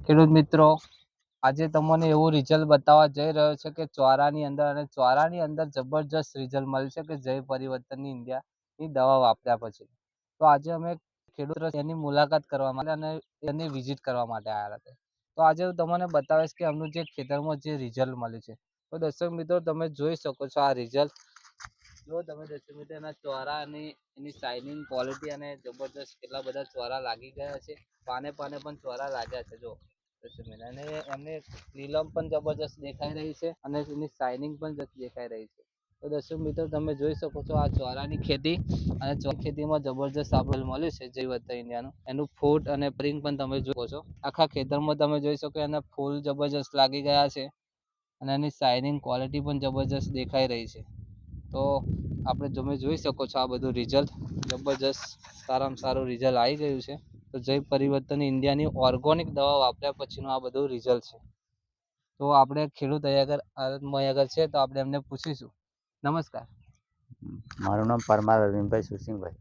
ખેડૂત મિત્રો, આજે તમને એવું રિઝલ્ટ બતાવવા જઈ રહ્યો છે કે ચોરાની અંદર જબરજસ્ત રિઝલ્ટ મળશે કે જય પરિવર્તનની ઇન્ડિયાની દવા વાપર્યા પછી. તો આજે અમે ખેડૂત એની મુલાકાત કરવા માટે અને એની વિઝિટ કરવા માટે આવ્યા હતા. તો આજે હું તમને બતાવીશ કે અમનું જે ખેતરમાં જે રિઝલ્ટ મળ્યું છે. તો દર્શક મિત્રો, તમે જોઈ શકો છો આ રિઝલ્ટ. જો તમે દર્શક મિત્રો એના ચોરા અને એની શાઇનિંગ ક્વોલિટી અને જબરજસ્ત કેટલા બધા ચોરા લાગી ગયા છે. પાને પણ ચોરા લાગ્યા છે. જો અને એમને લીલમ પણ જબરજસ્ત દેખાઈ રહી છે અને એની શાઇનિંગ પણ દેખાઈ રહી છે. તો દર્શક મિત્રો, તમે જોઈ શકો છો આ ચોરાની ખેતી અને ખેતીમાં જબરજસ્ત આપેલ મળ્યું છે જય ઇન્ડિયાનું. એનું ફૂટ અને પ્રિન્ટ પણ તમે જોઈ શકો છો. આખા ખેતરમાં તમે જોઈ શકો એના ફૂલ જબરજસ્ત લાગી ગયા છે અને એની શાઇનિંગ ક્વોલિટી પણ જબરજસ્ત દેખાઈ રહી છે. તો તમે જોઈ શકો છો આ બધું રિઝલ્ટ જબરજસ્ત સારામાં સારું રિઝલ્ટ આવી ગયું છે. તો જય પરિવર્તન ઇન્ડિયાની ઓર્ગોનિક દવા વાપર્યા પછીનું આ બધું રિઝલ્ટ છે. તો આપણે ખેડૂત આગળ છે તો આપણે એમને પૂછીશું. નમસ્કાર. મારું નામ પરમાર અરવિંદભાઈ સુરસિંગભાઈ.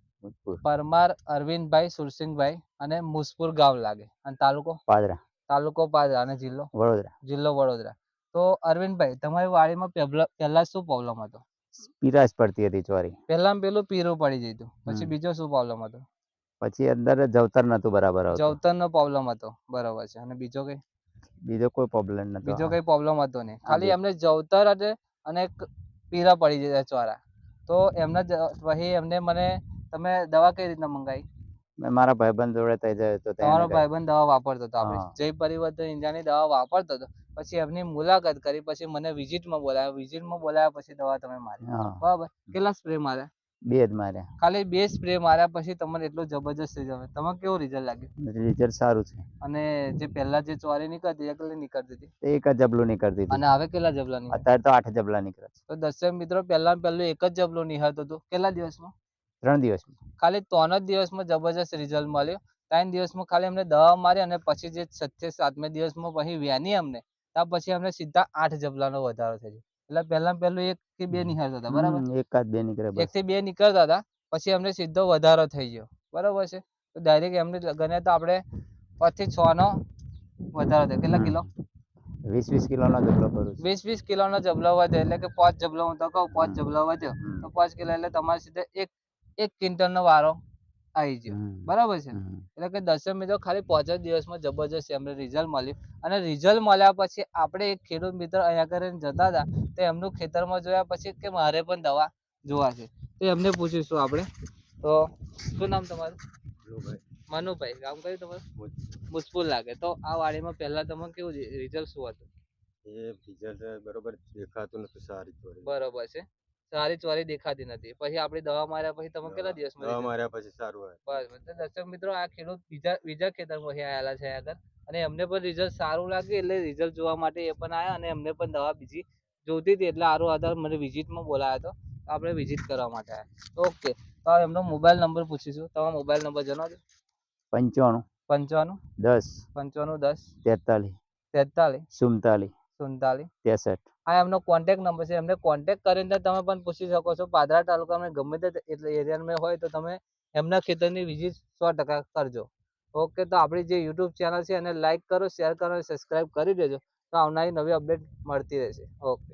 પરમાર અરવિંદભાઈ સુરસિંગભાઈ અને મુસપુર ગામ લાગે અને તાલુકો પાદરા અને જિલ્લો વડોદરા. તો અરવિંદભાઈ, તમારી વાડીમાં પહેલા શું પ્રોબ્લેમ હતો? પીરાશ પડતી હતી ચોરી. પહેલામાં પેલું પીરું પડી જતું, પછી બીજો શું પ્રોબ્લેમ હતો? પછી અંદર જવતર નતું બરાબર આવતું. જવતરનો પ્રોબ્લેમ હતો, બરાબર છે. અને બીજો કોઈ પ્રોબ્લેમ નતો. બીજો કઈ પ્રોબ્લેમ હતો નહીં, ખાલી એમને જવતર અને પીરા પડી જતા ચોરા. તો એમને તમે દવા કઈ રીતના મંગાવી? મેં મારા ભાઈબંધ જોડે થઈ જાય તો તમારો ભાઈબંધ દવા વાપરતો હતો, આપણે જય પરિવર્તન ઇન્ડિયાની દવા વાપરતો હતો. પછી એમની મુલાકાત કરી, પછી મને વિઝિટમાં બોલાવ્યા પછી દવા તમે મારી, બરાબર? કેટલા સ્પ્રે માર્યા? 2 જ માર્યા. ખાલી 2 સ્પ્રે માર્યા પછી તમને એટલું જબરજસ્ત રિઝલ્ટ. તમને કેવું રિઝલ્ટ લાગ્યું? રિઝલ્ટ સારું છે. અને જે પહેલા જે ચોરી નીકળતી કેટલી નીકળતી હતી? એક જ જબલું નીકળતી હતી. અને હવે કેટલા જબલા નીકળે? અત્યારે તો 8 જબલા નીકળે છે. તો દર્શક મિત્રો, પહેલું એક જ જબલું નીકળતું હતું. કેટલા દિવસમાં? 3 દિવસમાં. ખાલી 3 જ દિવસમાં જબરજસ્ત રિઝલ્ટ મળ્યું. 3 દિવસમાં ખાલી અમને દવા મારી અને પછી જે 6-7 દિવસમાં પછી વ્યાની અમને, ત્યાં પછી અમને સીધા 8 જબલાનો વધારો થયો. એટલે પહેલું 1 કે 2 નીકળતા હતા, બરાબર? 1 જ 2 નીકળે. 1 થી 2 નીકળતા હતા, પછી અમને સીધો વધારો થઈ ગયો, બરાબર છે? તો ડાયરેક્ટ એમને ગણે તો આપણે 5 થી 6 નો વધારો થયો. કેટલા કિલો? 20 કિલોનો જબલો ભરું. 20 કિલોનો જબલો વધ્યો, એટલે કે 5 જબલો, હું તો કહું 5 જબલો વધ્યો તો 5 કિલો એટલે તમારે સીધે 1 ક્વિન્ટલનો વારો આવી ગયો, બરાબર છે? એટલે કે દર્શક મિત્રો, ખાલી 5 જ દિવસમાં જબરજસ્ત એમને રિઝલ્ટ મળ્યું. અને રિઝલ્ટ મળ્યા પછી આપણે એક ખેડૂત મિત્ર અહીંયા કરીને જતા હતા, તો એમનું ખેતરમાં જોયા પછી કે મારે પણ દવા જોવા છે. તો એમને પૂછીશું આપણે. તો શું નામ તમારું? મનુભાઈ. ગામ કયું તમારું? મુસપુર લાગે. તો આ વાડીમાં પહેલા તમને કેવું રિઝલ્ટ શું હતું? રિઝલ્ટ બરોબર દેખાતું નતું. સારી ચોરી. બરોબર છે, સારી ચોરી દેખાતી નથી. પછી આપણે દવા માર્યા પછી તમે કેટલા દિવસમાં? દવા માર્યા પછી સારું આવ્યું. બસ. દર્શક મિત્રો, આ ખેડૂત બીજા ખેતરમાં આવેલા છે આગળ, અને એમને પણ રિઝલ્ટ સારું લાગ્યું, એટલે રિઝલ્ટ જોવા માટે એ પણ આવ્યા અને એમને પણ દવા બીજી જોતી હતી, એટલે આરો આધાર મને વિઝિટમાં બોલાવ્યો હતો. આપણે વિઝિટ કરવા માટે આવ્યા. ઓકે. તો એમનો મોબાઈલ નંબર પૂછીશું. તમારો મોબાઈલ નંબર જણાવજો. 95 10 43 47 63. આ એમનો કોન્ટેક્ટ નંબર છે. એમને કોન્ટેક્ટ કરીને તમે પણ પૂછી શકો છો. પાદરા તાલુકામાં ગમે તે એરિયામાં હોય તો તમે એમના ખેતરની વિઝિટ 100% કરજો. ઓકે. તો આપણી જે યુટ્યુબ ચેનલ છે એને લાઈક કરો, શેર કરો અને સબસ્ક્રાઈબ કરી દેજો. તો આવનારી નવી અપડેટ મળતી રહેશે. ઓકે.